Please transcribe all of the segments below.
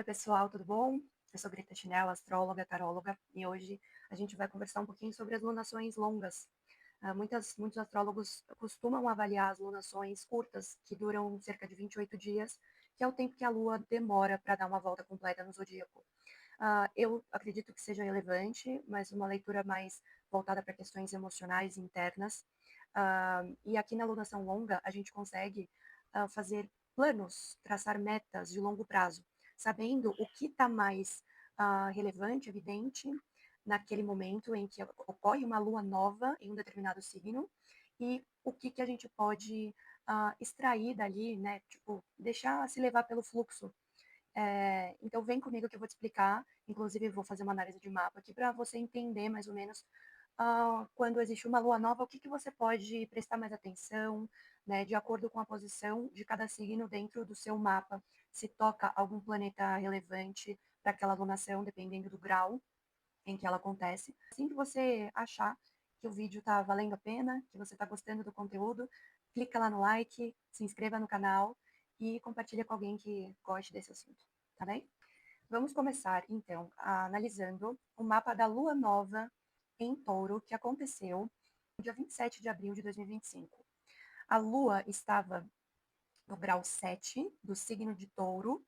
Oi, pessoal, tudo bom? Eu sou Greta Chinel, astróloga, taróloga, e hoje a gente vai conversar um pouquinho sobre as lunações longas. Muitos astrólogos costumam avaliar as lunações curtas, que duram cerca de 28 dias, que é o tempo que a Lua demora para dar uma volta completa no zodíaco. Eu acredito que seja relevante, mas uma leitura mais voltada para questões emocionais internas. E aqui na lunação longa, a gente consegue fazer planos, traçar metas de longo prazo, sabendo o que está mais relevante, evidente, naquele momento em que ocorre uma lua nova em um determinado signo, e o que a gente pode extrair dali, né? Tipo, deixar se levar pelo fluxo. Então, vem comigo que eu vou te explicar. Inclusive, vou fazer uma análise de mapa aqui para você entender mais ou menos quando existe uma lua nova, o que você pode prestar mais atenção, né, de acordo com a posição de cada signo dentro do seu mapa, se toca algum planeta relevante para aquela lunação, dependendo do grau em que ela acontece. Assim que você achar que o vídeo está valendo a pena, que você está gostando do conteúdo, clica lá no like, se inscreva no canal e compartilha com alguém que goste desse assunto, tá bem? Vamos começar, então, analisando o mapa da Lua Nova em Touro, que aconteceu no dia 27 de abril de 2025. A Lua estava no grau 7 do signo de Touro,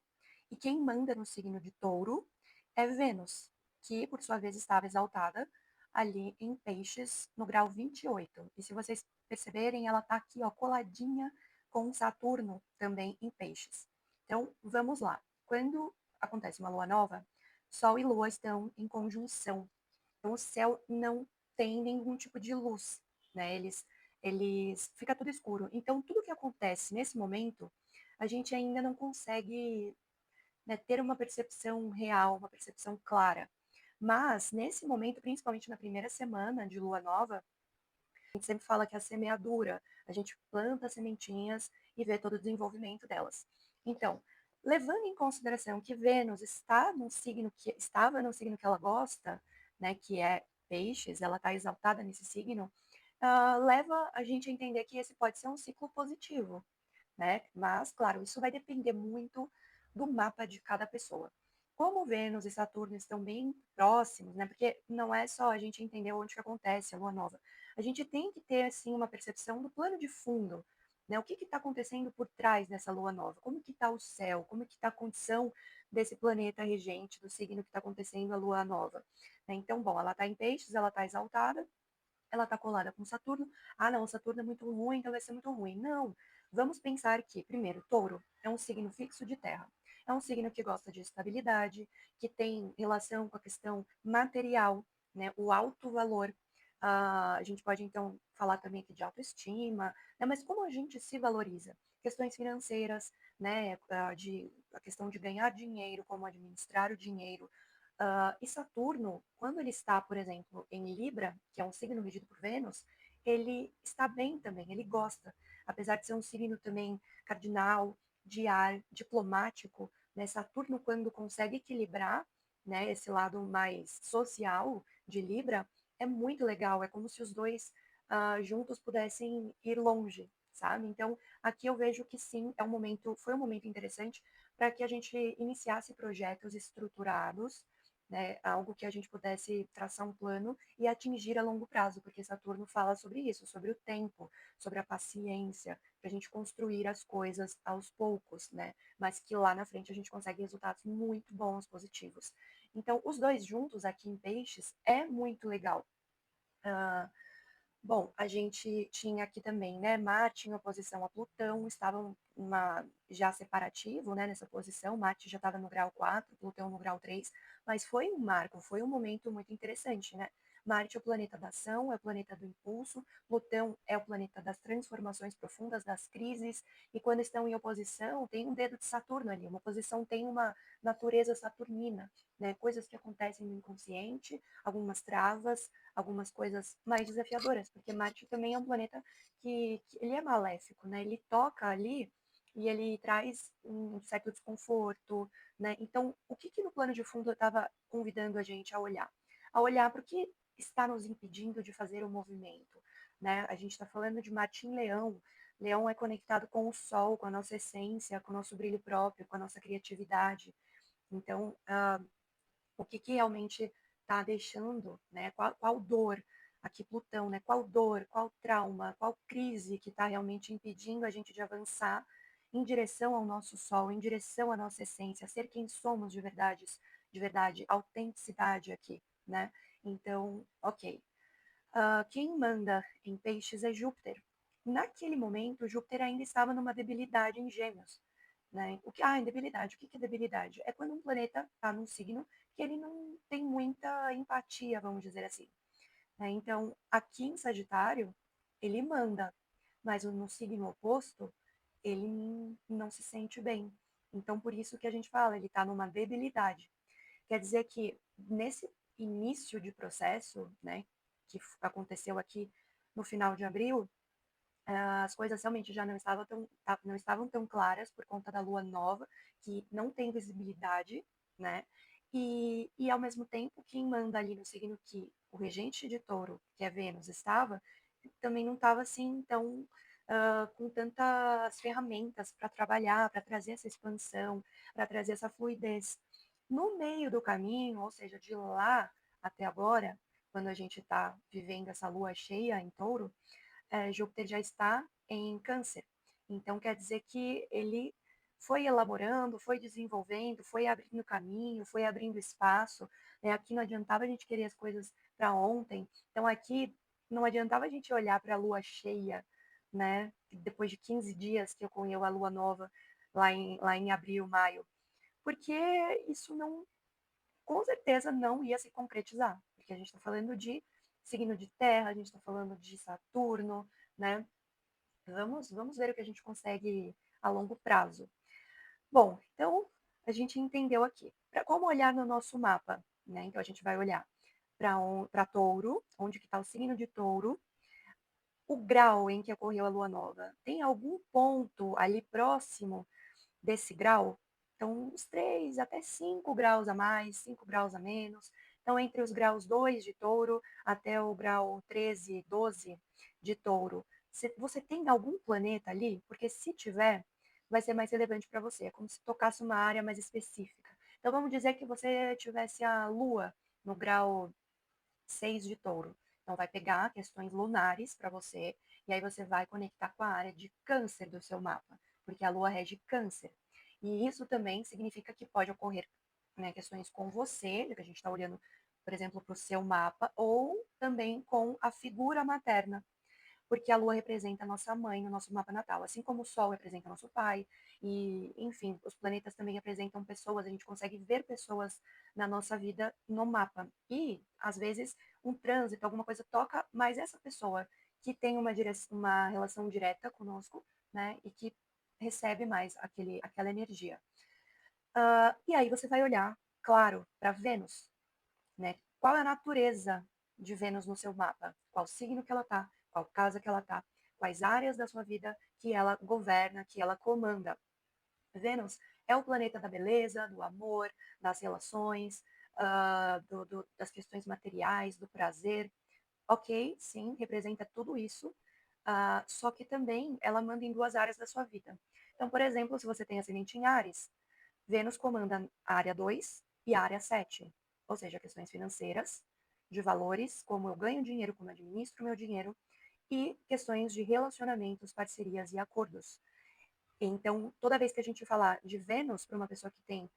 e quem manda no signo de Touro é Vênus, que, por sua vez, estava exaltada ali em Peixes, no grau 28. E se vocês perceberem, ela está aqui, ó, coladinha com Saturno, também em Peixes. Então, vamos lá. Quando acontece uma lua nova, Sol e Lua estão em conjunção. Então, o céu não tem nenhum tipo de luz, né? Fica tudo escuro. Então, tudo que acontece nesse momento, a gente ainda não consegue, né, ter uma percepção real, uma percepção clara. Mas, nesse momento, principalmente na primeira semana de lua nova, a gente sempre fala que é a semeadura, a gente planta sementinhas e vê todo o desenvolvimento delas. Então, levando em consideração que Vênus estava no signo que ela gosta, né, que é Peixes, ela está exaltada nesse signo, leva a gente a entender que esse pode ser um ciclo positivo, né? Mas, claro, isso vai depender muito do mapa de cada pessoa. Como Vênus e Saturno estão bem próximos, né? Porque não é só a gente entender onde que acontece a lua nova. A gente tem que ter, assim, uma percepção do plano de fundo, né? O que está acontecendo por trás dessa lua nova? Como que está o céu? Como que está a condição desse planeta regente, do signo que está acontecendo a lua nova? Né? Então, bom, ela está em peixes, ela está exaltada, ela está colada com Saturno. Ah, não, Saturno é muito ruim, então vai ser muito ruim. Não. Vamos pensar que, primeiro, Touro é um signo fixo de terra. É um signo que gosta de estabilidade, que tem relação com a questão material, né, o alto valor. A gente pode, então, falar também aqui de autoestima, né, mas como a gente se valoriza? Questões financeiras, né, a questão de ganhar dinheiro, como administrar o dinheiro, e Saturno, quando ele está, por exemplo, em Libra, que é um signo regido por Vênus, ele está bem também, ele gosta. Apesar de ser um signo também cardinal, de ar, diplomático, né? Saturno, quando consegue equilibrar, né, esse lado mais social de Libra, é muito legal. É como se os dois juntos pudessem ir longe, sabe? Então, aqui eu vejo que sim, foi um momento interessante para que a gente iniciasse projetos estruturados, né, algo que a gente pudesse traçar um plano e atingir a longo prazo, porque Saturno fala sobre isso, sobre o tempo, sobre a paciência, para a gente construir as coisas aos poucos, né, mas que lá na frente a gente consegue resultados muito bons, positivos. Então, os dois juntos aqui em Peixes é muito legal. Uh, Bom, a gente tinha aqui também, né, Marte em oposição a Plutão, estavam já separativo, né, nessa posição, Marte já estava no grau 4, Plutão no grau 3, mas foi um marco, foi um momento muito interessante, né? Marte é o planeta da ação, é o planeta do impulso, Plutão é o planeta das transformações profundas, das crises, e quando estão em oposição, tem um dedo de Saturno ali, uma oposição tem uma natureza saturnina, né, coisas que acontecem no inconsciente, algumas travas, algumas coisas mais desafiadoras, porque Marte também é um planeta que ele é maléfico, né? Ele toca ali e ele traz um certo desconforto, né? Então, o que no plano de fundo eu estava convidando a gente a olhar? A olhar para o que está nos impedindo de fazer o movimento, né? A gente está falando de Marte em Leão. Leão é conectado com o Sol, com a nossa essência, com o nosso brilho próprio, com a nossa criatividade. Então, o que que realmente está deixando, né? Qual dor aqui Plutão, né? Qual dor, qual trauma, qual crise que está realmente impedindo a gente de avançar em direção ao nosso sol, em direção à nossa essência, ser quem somos de verdade, autenticidade aqui, né? Então, ok. Quem manda em peixes é Júpiter. Naquele momento, Júpiter ainda estava numa debilidade em Gêmeos. Né? Em debilidade. O que é debilidade? É quando um planeta está num signo que ele não tem muita empatia, vamos dizer assim. Né? Então, aqui em Sagitário, ele manda, mas no signo oposto, ele não se sente bem. Então, por isso que a gente fala, ele está numa debilidade. Quer dizer que nesse início de processo, né, que aconteceu aqui no final de abril, as coisas realmente já não estavam tão claras por conta da lua nova, que não tem visibilidade, né? E ao mesmo tempo, quem manda ali no signo que o regente de touro, que é Vênus, estava, também não estava assim tão com tantas ferramentas para trabalhar, para trazer essa expansão, para trazer essa fluidez. No meio do caminho, ou seja, de lá até agora, quando a gente está vivendo essa lua cheia em touro, Júpiter já está em Câncer. Então, quer dizer que ele foi elaborando, foi desenvolvendo, foi abrindo caminho, foi abrindo espaço. Né? Aqui não adiantava a gente querer as coisas para ontem. Então, aqui não adiantava a gente olhar para a lua cheia, né? Depois de 15 dias que ocorreu a lua nova, lá em abril, maio. Porque isso não, com certeza não ia se concretizar. Porque a gente está falando de signo de terra, a gente está falando de Saturno, né? Vamos ver o que a gente consegue a longo prazo. Bom, então a gente entendeu aqui. Para como olhar no nosso mapa, né? Então a gente vai olhar para Touro, onde que está o signo de Touro, o grau em que ocorreu a lua nova. Tem algum ponto ali próximo desse grau? Então, uns 3 até 5 graus a mais, 5 graus a menos. Então, entre os graus 2 de touro até o grau 13, 12 de touro, você tem algum planeta ali? Porque se tiver, vai ser mais relevante para você. É como se tocasse uma área mais específica. Então, vamos dizer que você tivesse a Lua no grau 6 de touro. Então, vai pegar questões lunares para você, e aí você vai conectar com a área de câncer do seu mapa, porque a lua rege câncer. E isso também significa que pode ocorrer, né, questões com você, já que a gente está olhando, por exemplo, para o seu mapa, ou também com a figura materna, porque a lua representa a nossa mãe no nosso mapa natal, assim como o sol representa nosso pai, e, enfim, os planetas também representam pessoas, a gente consegue ver pessoas na nossa vida no mapa. E, às vezes, um trânsito, alguma coisa toca mais essa pessoa que tem uma relação direta conosco, né, e que recebe mais aquela energia. E aí você vai olhar, claro, para Vênus, né? Qual é a natureza de Vênus no seu mapa? Qual signo que ela tá? Qual casa que ela tá? Quais áreas da sua vida que ela governa, que ela comanda? Vênus é o planeta da beleza, do amor, das relações, das questões materiais, do prazer. Ok, sim, representa tudo isso, só que também ela manda em duas áreas da sua vida. Então, por exemplo, se você tem ascendente em Áries, Vênus comanda a área 2 e a área 7, ou seja, questões financeiras, de valores, como eu ganho dinheiro, como eu administro meu dinheiro, e questões de relacionamentos, parcerias e acordos. Então, toda vez que a gente falar de Vênus para uma pessoa que tem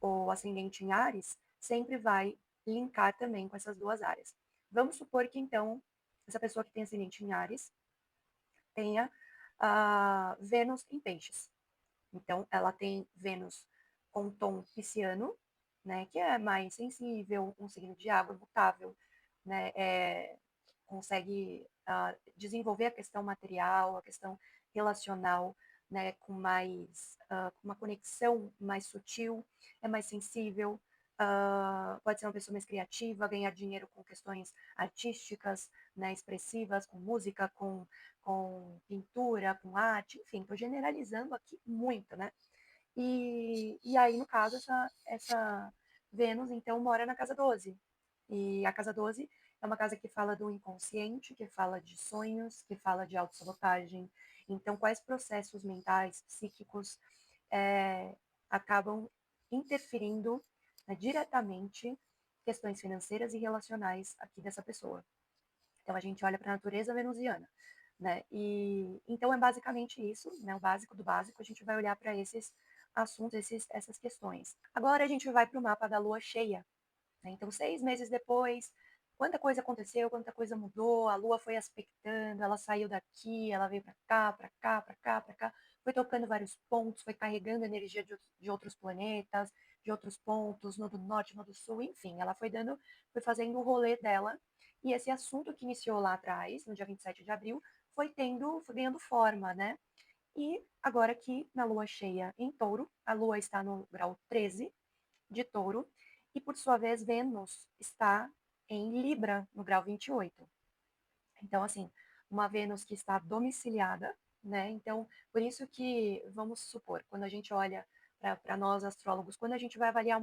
o ascendente em Áries, sempre vai linkar também com essas duas áreas. Vamos supor que, então, essa pessoa que tem ascendente em Áries tenha Vênus em Peixes. Então, ela tem Vênus com tom pisciano, né, que é mais sensível, um signo de água mutável, né, consegue desenvolver a questão material, a questão relacional, né, com uma conexão mais sutil, é mais sensível, pode ser uma pessoa mais criativa, ganhar dinheiro com questões artísticas, né, expressivas, com música, com pintura, com arte, enfim, estou generalizando aqui muito, né? E aí, no caso, essa Vênus, então, mora na casa 12. E a casa 12 é uma casa que fala do inconsciente, que fala de sonhos, que fala de autossabotagem. Então, quais processos mentais, psíquicos, acabam interferindo né, diretamente questões financeiras e relacionais aqui dessa pessoa. Então a gente olha para a natureza venusiana, né? E então é basicamente isso, né? O básico do básico, a gente vai olhar para esses assuntos, essas questões. Agora a gente vai para o mapa da lua cheia, né? Então 6 meses depois, quanta coisa aconteceu, quanta coisa mudou, a lua foi aspectando, ela saiu daqui, ela veio para cá, para cá, para cá, para cá, foi tocando vários pontos, foi carregando energia de outros planetas, de outros pontos, no do norte, no do sul, enfim, ela foi dando, foi fazendo o rolê dela, e esse assunto que iniciou lá atrás, no dia 27 de abril, foi ganhando forma, né? E agora aqui na lua cheia em Touro, a lua está no grau 13 de Touro, e por sua vez Vênus está em Libra, no grau 28. Então, assim, uma Vênus que está domiciliada, né? Então, por isso que, vamos supor, quando a gente olha para nós astrólogos, quando a gente vai avaliar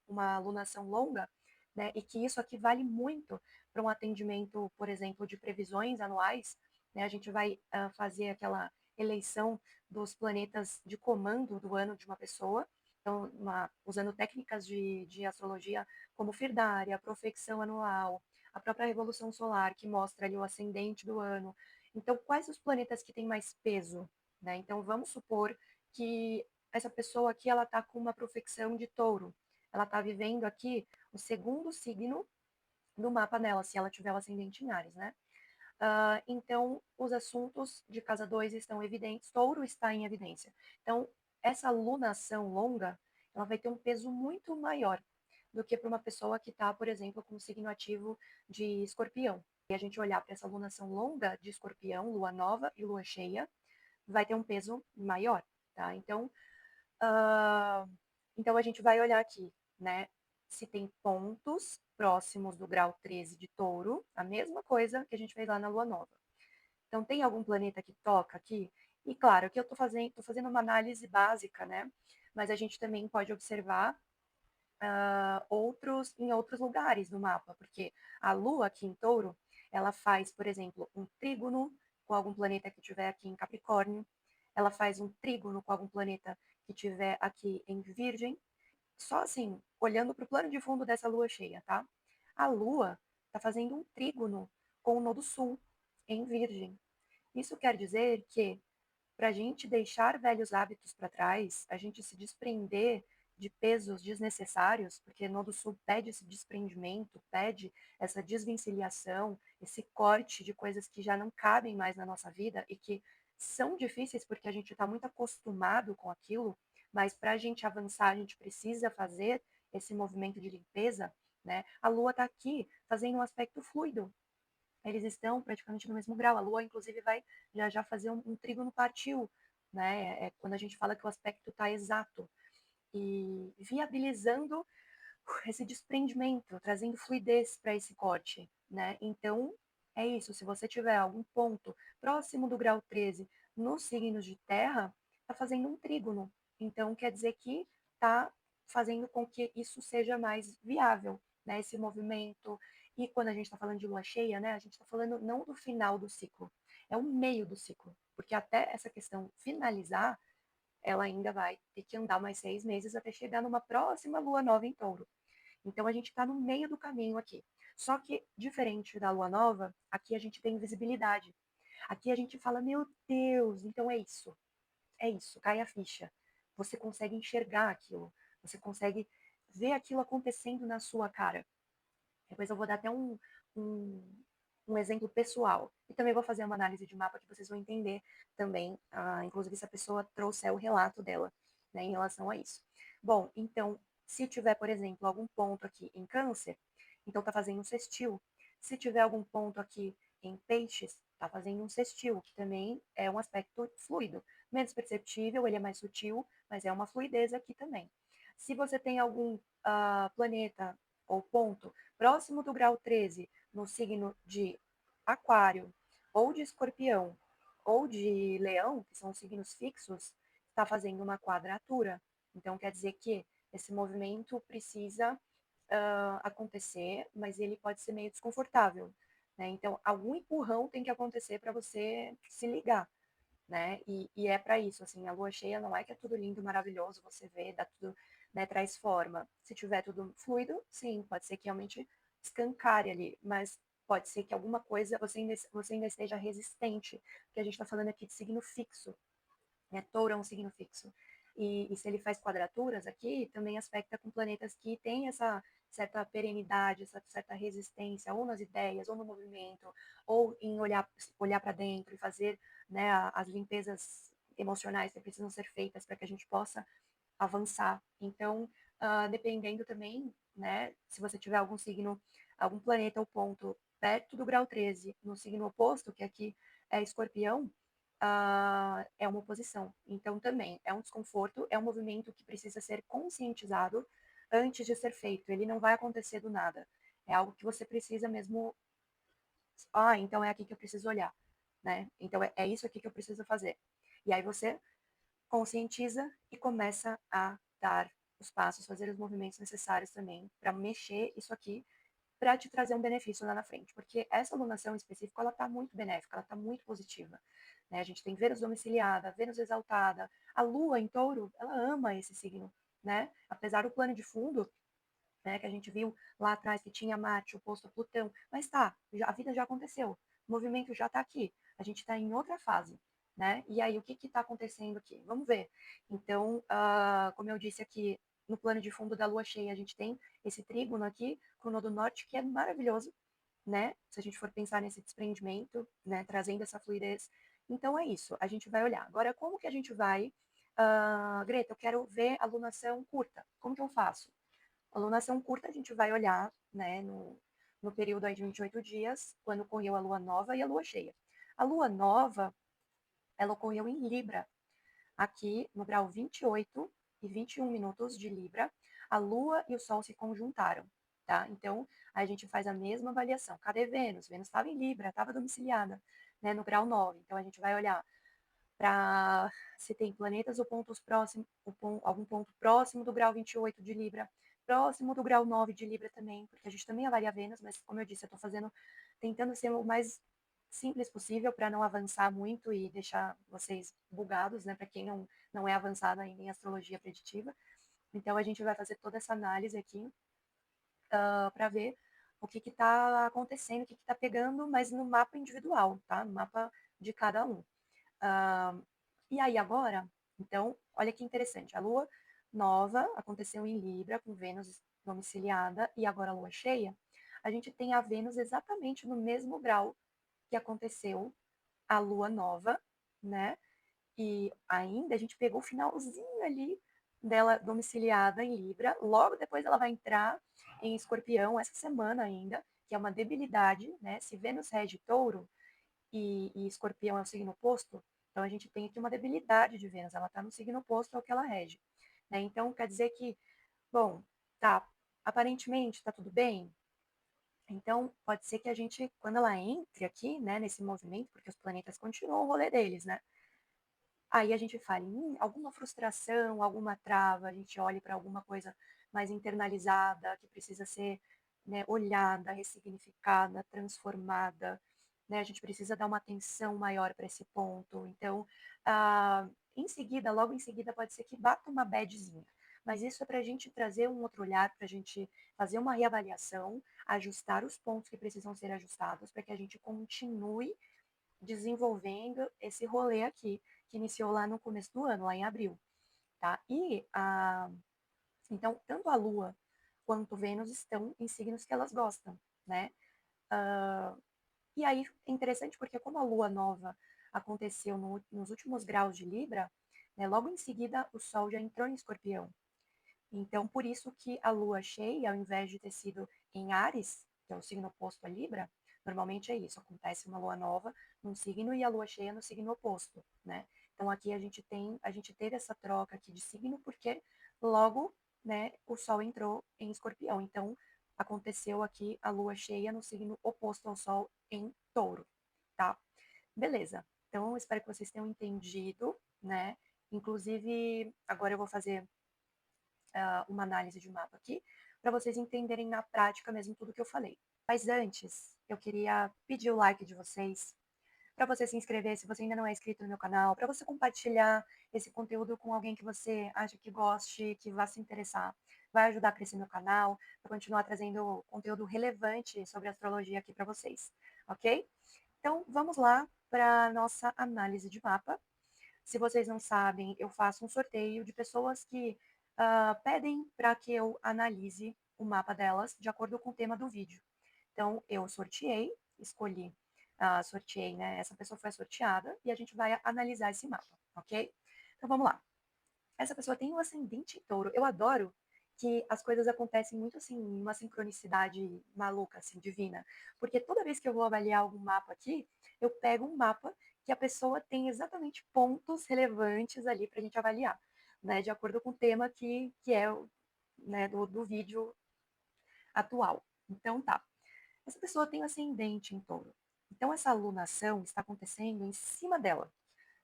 uma alunação longa, né, e que isso aqui vale muito para um atendimento, por exemplo, de previsões anuais, né, a gente vai fazer aquela eleição dos planetas de comando do ano de uma pessoa, então, usando técnicas de astrologia como Firdária, profecção anual, a própria Revolução Solar, que mostra ali o ascendente do ano. Então, quais os planetas que têm mais peso? Né? Então, vamos supor que essa pessoa aqui ela está com uma profecção de touro. Ela está vivendo aqui o segundo signo do mapa dela, se ela tiver o ascendente em Áries, né? Então, os assuntos de casa 2 estão evidentes, touro está em evidência. Então, essa lunação longa, ela vai ter um peso muito maior do que para uma pessoa que está, por exemplo, com o signo ativo de escorpião. E a gente olhar para essa lunação longa de escorpião, lua nova e lua cheia, vai ter um peso maior, tá? Então a gente vai olhar aqui, né? Se tem pontos próximos do grau 13 de touro, a mesma coisa que a gente fez lá na lua nova. Então, tem algum planeta que toca aqui? E claro, aqui eu estou fazendo uma análise básica, né? Mas a gente também pode observar em outros lugares do mapa, porque a Lua aqui em Touro, ela faz, por exemplo, um trígono com algum planeta que tiver aqui em Capricórnio, ela faz um trígono com algum planeta que tiver aqui em Virgem, só assim, olhando para o plano de fundo dessa Lua cheia, tá? A Lua está fazendo um trígono com o Nodo Sul, em Virgem. Isso quer dizer que, para a gente deixar velhos hábitos para trás, a gente se desprender de pesos desnecessários, porque Nodo Sul pede esse desprendimento, pede essa desvencilhação, esse corte de coisas que já não cabem mais na nossa vida e que são difíceis porque a gente está muito acostumado com aquilo, mas para a gente avançar, a gente precisa fazer esse movimento de limpeza, né? A Lua está aqui fazendo um aspecto fluido, eles estão praticamente no mesmo grau. A Lua, inclusive, vai já fazer um trígono partiu, né? É quando a gente fala que o aspecto está exato e viabilizando esse desprendimento, trazendo fluidez para esse corte, né? Então, é isso. Se você tiver algum ponto próximo do grau 13 nos signos de terra, está fazendo um trígono. Então, quer dizer que está fazendo com que isso seja mais viável, né? Esse movimento. E quando a gente está falando de lua cheia, né? A gente está falando não do final do ciclo, é o meio do ciclo. Porque até essa questão finalizar, ela ainda vai ter que andar mais 6 meses até chegar numa próxima lua nova em touro. Então a gente está no meio do caminho aqui. Só que, diferente da lua nova, aqui a gente tem visibilidade. Aqui a gente fala, meu Deus, então é isso, cai a ficha. Você consegue enxergar aquilo, você consegue ver aquilo acontecendo na sua cara. Depois eu vou dar até um, um exemplo pessoal. E também vou fazer uma análise de mapa que vocês vão entender também, inclusive se a pessoa trouxer o relato dela, né, em relação a isso. Bom, então, se tiver, por exemplo, algum ponto aqui em câncer, então está fazendo um sextil. Se tiver algum ponto aqui em peixes, está fazendo um sextil, que também é um aspecto fluido. Menos perceptível, ele é mais sutil, mas é uma fluidez aqui também. Se você tem algum planeta ou ponto próximo do grau 13, no signo de Aquário, ou de Escorpião, ou de Leão, que são signos fixos, está fazendo uma quadratura. Então, quer dizer que esse movimento precisa acontecer, mas ele pode ser meio desconfortável. Né? Então, algum empurrão tem que acontecer para você se ligar. Né? E é para isso, assim, a lua cheia não é que é tudo lindo, maravilhoso, você vê, dá tudo né, traz forma. Se tiver tudo fluido, sim, pode ser que realmente escancare ali, mas pode ser que alguma coisa você ainda esteja resistente, porque a gente está falando aqui de signo fixo, né? Touro é um signo fixo. E se ele faz quadraturas aqui, também aspecta com planetas que têm essa certa perenidade, essa certa resistência, ou nas ideias, ou no movimento, ou em olhar para dentro e fazer, né, as limpezas emocionais que precisam ser feitas para que a gente possa avançar. Então, dependendo também, né, se você tiver algum signo, algum planeta ou ponto perto do grau 13, no signo oposto, que aqui é escorpião, é uma oposição. Então, também é um desconforto, é um movimento que precisa ser conscientizado antes de ser feito. Ele não vai acontecer do nada. É algo que você precisa mesmo. Então é aqui que eu preciso olhar, né? Então é isso aqui que eu preciso fazer. E aí você conscientiza e começa a dar os passos, fazer os movimentos necessários também para mexer isso aqui para te trazer um benefício lá na frente, porque essa alunação em específico ela está muito benéfica, ela está muito positiva, né? A gente tem Vênus domiciliada, Vênus exaltada, a Lua em Touro, ela ama esse signo, né? Apesar do plano de fundo, né, que a gente viu lá atrás que tinha Marte oposto a Plutão, mas tá, a vida já aconteceu, o movimento já está aqui, a gente está em outra fase, né? E aí o que está acontecendo aqui? Vamos ver. Então, como eu disse aqui, no plano de fundo da Lua cheia, a gente tem esse trígono aqui com o nodo norte que é maravilhoso, né? Se a gente for pensar nesse desprendimento, né, trazendo essa fluidez. Então é isso, a gente vai olhar. Agora, como que a gente vai? Greta, eu quero ver alunação curta. Como que eu faço? Alunação curta, a gente vai olhar, né, no período aí de 28 dias, quando ocorreu a lua nova e a lua cheia. A lua nova, ela ocorreu em Libra, aqui no grau 28 e 21 minutos de Libra, a lua e o sol se conjuntaram, tá? Então, a gente faz a mesma avaliação. Cadê Vênus? Vênus estava em Libra, estava domiciliada, né, no grau 9. Então, a gente vai olhar para se tem planetas ou pontos próximos, algum ponto próximo do grau 28 de Libra, próximo do grau 9 de Libra também, porque a gente também avalia Vênus, mas como eu disse, eu estou tentando ser o mais simples possível para não avançar muito e deixar vocês bugados, né, para quem não é avançado ainda em astrologia preditiva. Então a gente vai fazer toda essa análise aqui para ver o que está acontecendo, o que está pegando, mas no mapa individual, tá? No mapa de cada um. E aí agora, então, olha que interessante, a lua nova aconteceu em Libra, com Vênus domiciliada, e agora a lua cheia, a gente tem a Vênus exatamente no mesmo grau que aconteceu a lua nova, né? E ainda a gente pegou o finalzinho ali dela domiciliada em Libra, logo depois ela vai entrar em Escorpião essa semana ainda, que é uma debilidade, né? Se Vênus rege Touro, e Escorpião é o signo oposto, então a gente tem aqui uma debilidade de Vênus, ela está no signo oposto ao que ela rege. Né? Então quer dizer que, bom, tá, aparentemente está tudo bem, então pode ser que a gente, quando ela entre aqui, né, nesse movimento, porque os planetas continuam o rolê deles, né? Aí a gente fala em alguma frustração, alguma trava, a gente olhe para alguma coisa mais internalizada, que precisa ser, né, olhada, ressignificada, transformada, né? A gente precisa dar uma atenção maior para esse ponto. Então, em seguida, logo em seguida, pode ser que bata uma badzinha. Mas isso é para a gente trazer um outro olhar, para a gente fazer uma reavaliação, ajustar os pontos que precisam ser ajustados, para que a gente continue desenvolvendo esse rolê aqui, que iniciou lá no começo do ano, lá em abril, tá? Então, tanto a Lua quanto Vênus estão em signos que elas gostam, né? E aí é interessante porque como a Lua nova aconteceu nos últimos graus de Libra, né, logo em seguida o Sol já entrou em Escorpião. Então, por isso que a lua cheia, ao invés de ter sido em Áries, que é o signo oposto a Libra, normalmente é isso, acontece uma lua nova num signo e a lua cheia no signo oposto, né? Então aqui a gente teve essa troca aqui de signo porque logo, né, o sol entrou em Escorpião. Então aconteceu aqui a lua cheia no signo oposto ao sol em Touro, tá? Beleza. Então espero que vocês tenham entendido, né? Inclusive, agora eu vou fazer uma análise de mapa aqui, para vocês entenderem na prática mesmo tudo que eu falei. Mas antes, eu queria pedir o like de vocês, para você se inscrever se você ainda não é inscrito no meu canal, para você compartilhar esse conteúdo com alguém que você acha que goste, que vá se interessar. Vai ajudar a crescer meu canal, para continuar trazendo conteúdo relevante sobre astrologia aqui para vocês, ok? Então, vamos lá para a nossa análise de mapa. Se vocês não sabem, eu faço um sorteio de pessoas que pedem para que eu analise o mapa delas de acordo com o tema do vídeo. Então, eu sorteei, escolhi, sorteei, né? Essa pessoa foi sorteada e a gente vai analisar esse mapa, ok? Então, vamos lá. Essa pessoa tem um ascendente em touro. Eu adoro que as coisas acontecem muito assim, uma sincronicidade maluca, assim, divina. Porque toda vez que eu vou avaliar algum mapa aqui, eu pego um mapa que a pessoa tem exatamente pontos relevantes ali para a gente avaliar, né? De acordo com o tema que é né, do vídeo atual. Então, tá. Essa pessoa tem um ascendente em touro. Então, essa alunação está acontecendo em cima dela,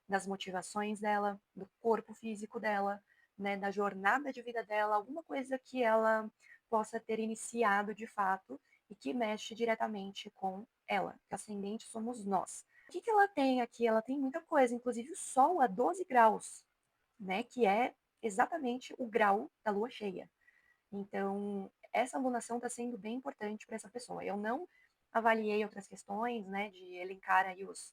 das motivações dela, do corpo físico dela, né, da jornada de vida dela, alguma coisa que ela possa ter iniciado de fato e que mexe diretamente com ela. Que ascendente somos nós. O que ela tem aqui? Ela tem muita coisa, inclusive o Sol a 12 graus, né, que é exatamente o grau da lua cheia. Então, essa alunação está sendo bem importante para essa pessoa. Eu não avaliei outras questões, né, de elencar aí os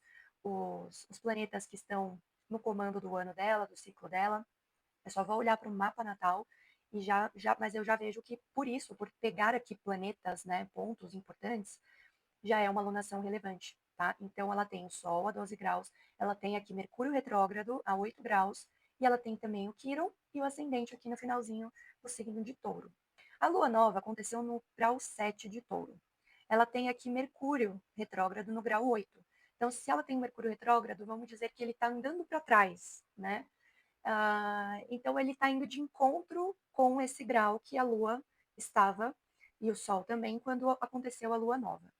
planetas que estão no comando do ano dela, do ciclo dela. Eu só vou olhar para o mapa natal e mas eu já vejo que por isso, por pegar aqui planetas, né, pontos importantes, já é uma alunação relevante, tá? Então, ela tem o Sol a 12 graus, ela tem aqui Mercúrio retrógrado a 8 graus, e ela tem também o Quirón e o ascendente aqui no finalzinho do signo de Touro. A lua nova aconteceu no grau 7 de Touro. Ela tem aqui Mercúrio retrógrado no grau 8. Então, se ela tem Mercúrio retrógrado, vamos dizer que ele está andando para trás, né? Então, ele está indo de encontro com esse grau que a lua estava, e o Sol também, quando aconteceu a lua nova.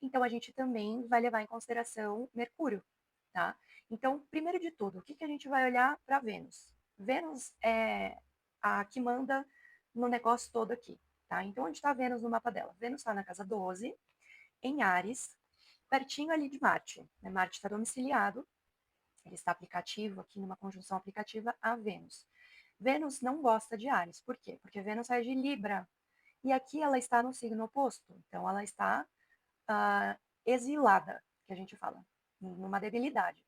Então, a gente também vai levar em consideração Mercúrio, tá? Então, primeiro de tudo, o que a gente vai olhar para Vênus? Vênus é a que manda no negócio todo aqui, tá? Então, onde está Vênus no mapa dela? Vênus está na casa 12, em Áries, pertinho ali de Marte. Né? Marte está domiciliado, ele está aplicativo aqui numa conjunção aplicativa a Vênus. Vênus não gosta de Áries, por quê? Porque Vênus é de Libra, e aqui ela está no signo oposto, então ela está exilada, que a gente fala, numa debilidade.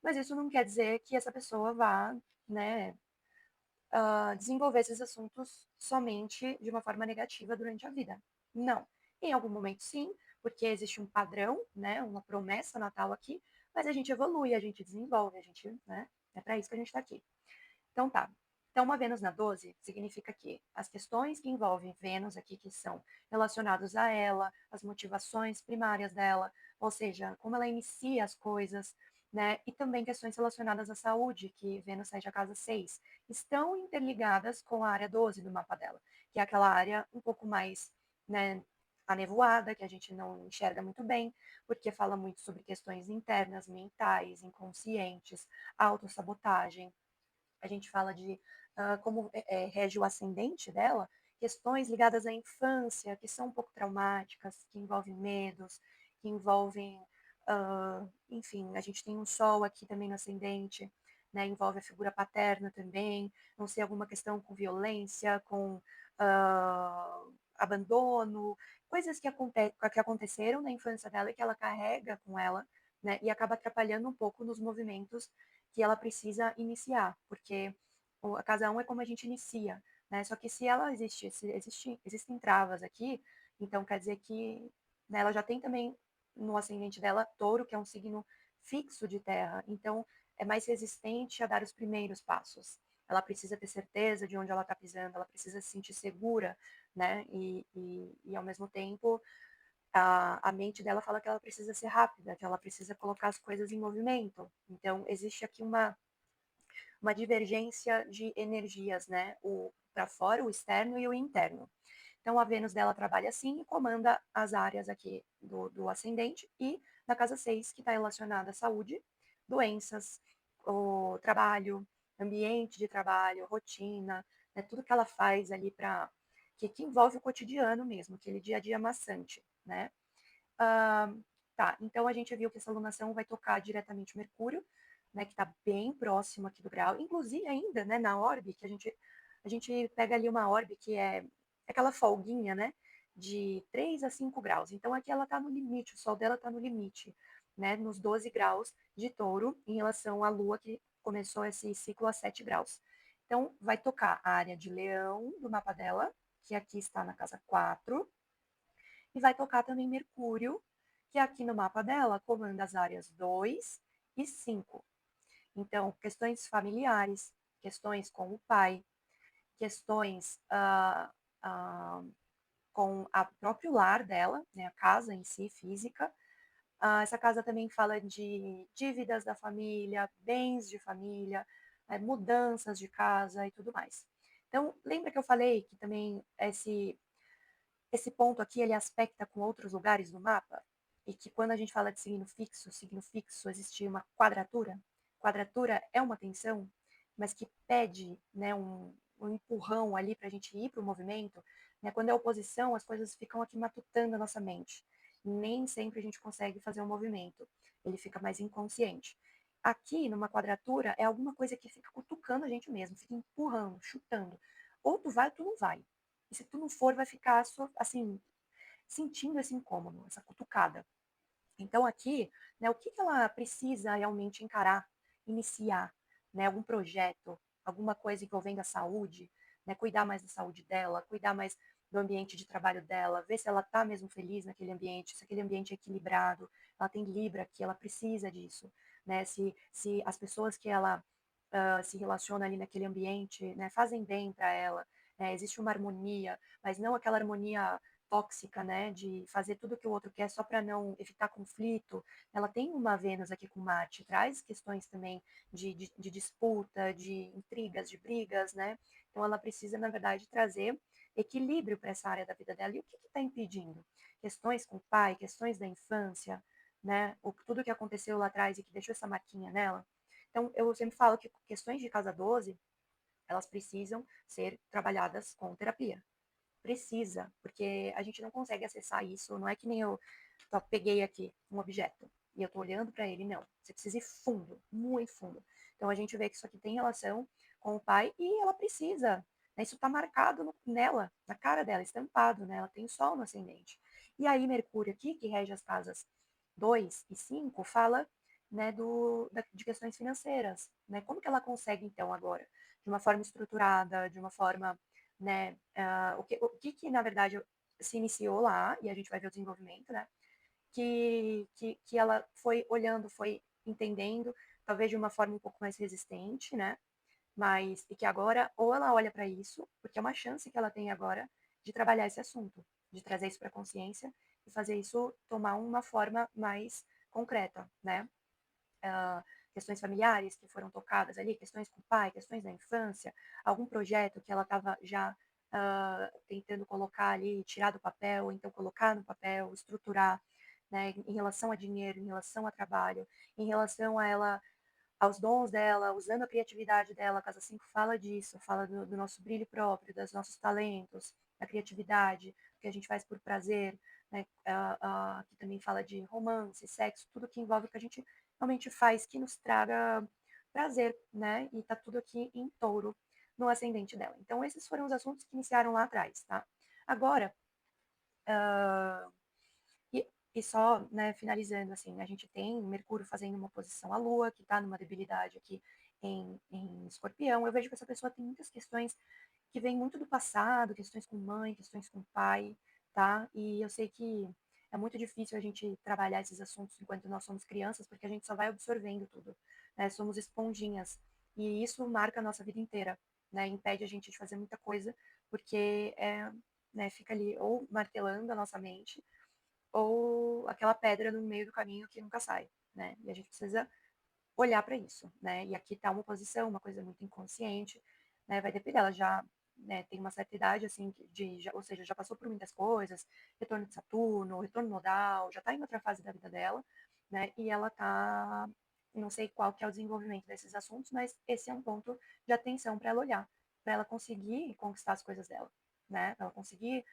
Mas isso não quer dizer que essa pessoa vá, né, desenvolver esses assuntos somente de uma forma negativa durante a vida. Não. Em algum momento, sim, porque existe um padrão, né, uma promessa natal aqui, mas a gente evolui, a gente desenvolve, a gente, né, é para isso que a gente está aqui. Então tá. Então, uma Vênus na 12 significa que as questões que envolvem Vênus aqui, que são relacionadas a ela, as motivações primárias dela, ou seja, como ela inicia as coisas, né? E também questões relacionadas à saúde, que Vênus sai da casa 6, estão interligadas com a área 12 do mapa dela, que é aquela área um pouco mais, né, anevoada, que a gente não enxerga muito bem, porque fala muito sobre questões internas, mentais, inconscientes, autossabotagem, a gente fala de como rege o ascendente dela, questões ligadas à infância, que são um pouco traumáticas, que envolvem medos, que envolvem, enfim, a gente tem um sol aqui também no ascendente, né, envolve a figura paterna também, não sei, alguma questão com violência, com abandono, coisas que aconteceram na infância dela e que ela carrega com ela, né, e acaba atrapalhando um pouco nos movimentos que ela precisa iniciar, porque a casa 1 é como a gente inicia, né? Só que se ela existem travas aqui, então quer dizer que né, ela já tem também no ascendente dela touro, que é um signo fixo de terra, então é mais resistente a dar os primeiros passos. Ela precisa ter certeza de onde ela está pisando, ela precisa se sentir segura, né? E ao mesmo tempo, a mente dela fala que ela precisa ser rápida, que ela precisa colocar as coisas em movimento. Então, existe aqui uma divergência de energias, né? O para fora, o externo e o interno. Então, a Vênus dela trabalha assim e comanda as áreas aqui do ascendente e na casa 6, que está relacionada à saúde, doenças, o trabalho, ambiente de trabalho, rotina, né, tudo que ela faz ali para que envolve o cotidiano mesmo, aquele dia a dia maçante, né? Tá, então a gente viu que essa lunação vai tocar diretamente o Mercúrio, né, que está bem próximo aqui do grau, inclusive ainda, né, na orbe, que a gente pega ali uma orbe que é aquela folguinha, né, de 3 a 5 graus. Então aqui ela está no limite, o Sol dela está no limite, né, nos 12 graus de Touro, em relação à Lua, que começou esse ciclo a 7 graus. Então vai tocar a área de Leão do mapa dela, que aqui está na casa 4, e vai tocar também Mercúrio, que aqui no mapa dela comanda as áreas 2 e 5. Então, questões familiares, questões com o pai, questões com o próprio lar dela, né, a casa em si, física. Essa casa também fala de dívidas da família, bens de família, mudanças de casa e tudo mais. Então, lembra que eu falei que também esse ponto aqui ele aspecta com outros lugares do mapa? E que quando a gente fala de signo fixo existe uma quadratura. Quadratura é uma tensão, mas que pede, né, um empurrão ali para a gente ir para o movimento. Né? Quando é oposição, as coisas ficam aqui matutando a nossa mente. Nem sempre a gente consegue fazer um movimento. Ele fica mais inconsciente. Aqui, numa quadratura, é alguma coisa que fica cutucando a gente mesmo, fica empurrando, chutando. Ou tu vai ou tu não vai. E se tu não for, vai ficar assim, sentindo esse incômodo, essa cutucada. Então aqui, né, o que ela precisa realmente encarar, iniciar, né, algum projeto, alguma coisa envolvendo a saúde, né, cuidar mais da saúde dela, cuidar mais do ambiente de trabalho dela, ver se ela está mesmo feliz naquele ambiente, se aquele ambiente é equilibrado, ela tem Libra aqui, ela precisa disso, né, se as pessoas que ela se relaciona ali naquele ambiente, né, fazem bem para ela, né, existe uma harmonia, mas não aquela harmonia tóxica, né, de fazer tudo que o outro quer só para não evitar conflito. Ela tem uma Vênus aqui com Marte, traz questões também de disputa, de intrigas, de brigas, né? Então ela precisa, na verdade, trazer equilíbrio para essa área da vida dela. E o que está impedindo? Questões com o pai, questões da infância, né? Tudo que aconteceu lá atrás e que deixou essa marquinha nela. Então, eu sempre falo que questões de casa 12, elas precisam ser trabalhadas com terapia. Precisa, porque a gente não consegue acessar isso. Não é que nem eu só peguei aqui um objeto e eu tô olhando para ele, não. Você precisa ir fundo, muito fundo. Então a gente vê que isso aqui tem relação com o pai e ela precisa. Né? Isso está marcado nela, na cara dela, estampado, né? Ela tem o sol no ascendente. E aí, Mercúrio aqui, que rege as casas 2 e 5, fala né, de questões financeiras. Né? Como que ela consegue, então, agora? De uma forma estruturada, de uma forma né, o que na verdade se iniciou lá, e a gente vai ver o desenvolvimento, né, que ela foi olhando, foi entendendo, talvez de uma forma um pouco mais resistente, né, mas e que agora ou ela olha para isso, porque é uma chance que ela tem agora de trabalhar esse assunto, de trazer isso para a consciência e fazer isso tomar uma forma mais concreta, né? Questões familiares que foram tocadas ali, questões com o pai, questões da infância, algum projeto que ela estava já tentando colocar ali, tirar do papel, então colocar no papel, estruturar, né, em relação a dinheiro, em relação a trabalho, em relação a ela, aos dons dela, usando a criatividade dela, a Casa 5 fala disso, fala do nosso brilho próprio, dos nossos talentos, da criatividade, o que a gente faz por prazer, né, que também fala de romance, sexo, tudo que envolve o que a gente realmente faz que nos traga prazer, né? E tá tudo aqui em touro no ascendente dela. Então, esses foram os assuntos que iniciaram lá atrás, tá? Agora, e só, né, finalizando, assim, a gente tem Mercúrio fazendo uma oposição à Lua, que está numa debilidade aqui em Escorpião. Eu vejo que essa pessoa tem muitas questões que vêm muito do passado, questões com mãe, questões com pai, tá? E eu sei que é muito difícil a gente trabalhar esses assuntos enquanto nós somos crianças, porque a gente só vai absorvendo tudo, né? Somos esponjinhas. E isso marca a nossa vida inteira, né? Impede a gente de fazer muita coisa, porque né, fica ali ou martelando a nossa mente, ou aquela pedra no meio do caminho que nunca sai, né? E a gente precisa olhar para isso, né? E aqui está uma posição, uma coisa muito inconsciente, né? Vai depender, ela já né, tem uma certa idade, assim, ou seja, já passou por muitas coisas, retorno de Saturno, retorno nodal, já está em outra fase da vida dela, né? E ela está, não sei qual que é o desenvolvimento desses assuntos, mas esse é um ponto de atenção para ela olhar, para ela conseguir conquistar as coisas dela, né? Para ela conseguir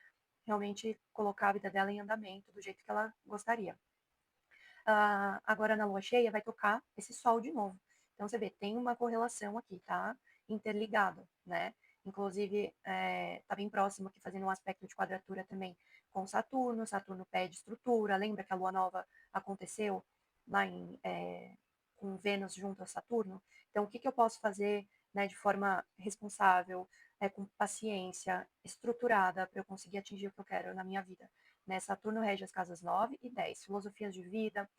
realmente colocar a vida dela em andamento do jeito que ela gostaria. Agora na lua cheia vai tocar esse sol de novo. Então você vê, tem uma correlação aqui, tá? Interligado, né? Inclusive, tá bem próximo aqui, fazendo um aspecto de quadratura também com Saturno. Saturno pede estrutura. Lembra que a lua nova aconteceu lá com Vênus junto a Saturno? Então, o que, que eu posso fazer, né, de forma responsável, com paciência, estruturada, para eu conseguir atingir o que eu quero na minha vida? Né? Saturno rege as casas 9 e 10, filosofias de vida,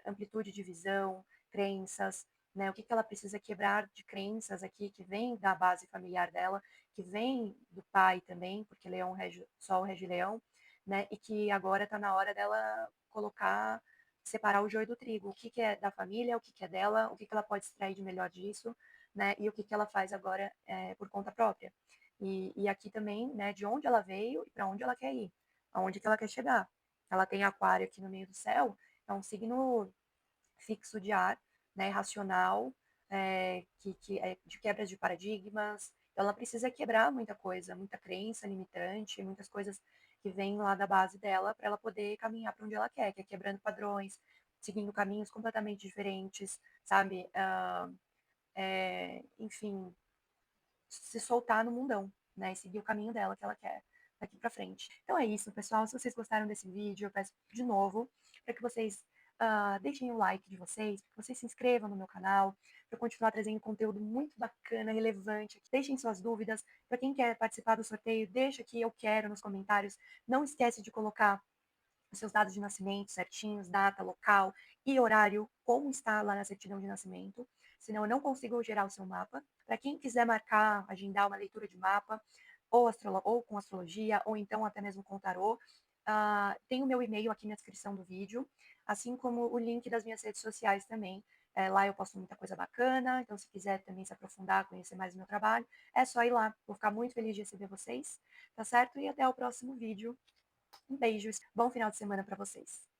amplitude de visão, crenças, né? O que, que ela precisa quebrar de crenças aqui, que vem da base familiar dela, que vem do pai também, porque Leão rege, Sol rege Leão, né? E que agora está na hora dela colocar, separar o joio do trigo, o que, que é da família, o que, que é dela, o que, que ela pode extrair de melhor disso, né? E o que, que ela faz agora por conta própria. E aqui também, né, de onde ela veio e para onde ela quer ir, aonde que ela quer chegar. Ela tem Aquário aqui no meio do céu, é um signo fixo de ar, né, racional, que é de quebras de paradigmas. Então, ela precisa quebrar muita coisa, muita crença limitante, muitas coisas que vêm lá da base dela para ela poder caminhar para onde ela quer, que é quebrando padrões, seguindo caminhos completamente diferentes, sabe? Enfim, se soltar no mundão, né? E seguir o caminho dela que ela quer daqui para frente. Então é isso, pessoal. Se vocês gostaram desse vídeo, eu peço de novo para que vocês deixem o like de vocês, para que vocês se inscrevam no meu canal, para eu continuar trazendo conteúdo muito bacana, relevante. Deixem suas dúvidas. Para quem quer participar do sorteio, deixa aqui eu quero nos comentários. Não esquece de colocar os seus dados de nascimento certinhos, data, local e horário, como está lá na certidão de nascimento, senão eu não consigo gerar o seu mapa. Para quem quiser marcar, agendar uma leitura de mapa, ou com astrologia, ou então até mesmo com tarô, tem o meu e-mail aqui na descrição do vídeo, assim como o link das minhas redes sociais também. Lá eu posto muita coisa bacana, então se quiser também se aprofundar, conhecer mais o meu trabalho, é só ir lá. Vou ficar muito feliz de receber vocês, tá certo? E até o próximo vídeo. Um beijo, bom final de semana para vocês.